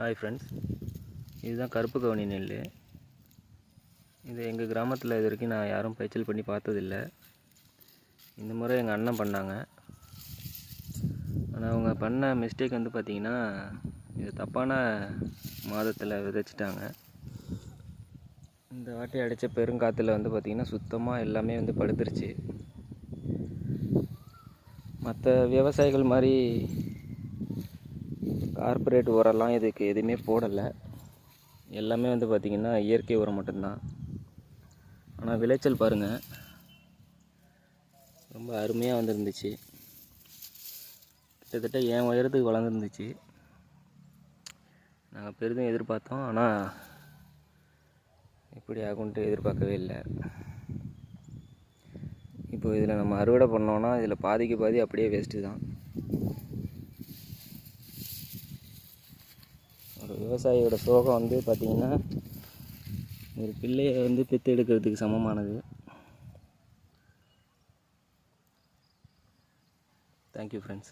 Hi friends, இதுதான் கருப்பு கவுனி நெல். இது எங்கள் கிராமத்தில் இது வரைக்கும் நான் யாரும் பயிற்சியல் பண்ணி பார்த்ததில்ல. இந்த முறை எங்கள் அண்ணன் பண்ணாங்க. ஆனால் அவங்க பண்ண மிஸ்டேக் வந்து பார்த்திங்கன்னா, இது தப்பான மாதத்தில் விதைச்சிட்டாங்க. இந்த வாட்டி அடித்த பெருங்காற்றுல வந்து பார்த்திங்கன்னா சுத்தமாக எல்லாமே வந்து படுத்துருச்சு. மற்ற விவசாயிகள் மாதிரி கார்பரேட் உரம்லாம் இதுக்கு எதுவுமே போடலை. எல்லாமே வந்து பார்த்திங்கன்னா இயற்கை உரம் மட்டும்தான். ஆனால் விளைச்சல் பாருங்கள், ரொம்ப அருமையாக வந்துருந்துச்சு. கிட்டத்தட்ட என் உயரத்துக்கு வளர்ந்துருந்துச்சு. நாங்கள் பெரிதும் எதிர்பார்த்தோம், ஆனால் இப்படி ஆகும்ன்ட்டு எதிர்பார்க்கவே இல்லை. இப்போ இதில் நம்ம அறுவடை பண்ணோன்னா இதில் பாதிக்கு பாதி அப்படியே வேஸ்ட்டு தான். ஒரு விவசாயியோட சோகம் வந்து பார்த்திங்கன்னா ஒரு பிள்ளையை வந்து பெற்று எடுக்கிறதுக்கு சமமானது. Thank you friends.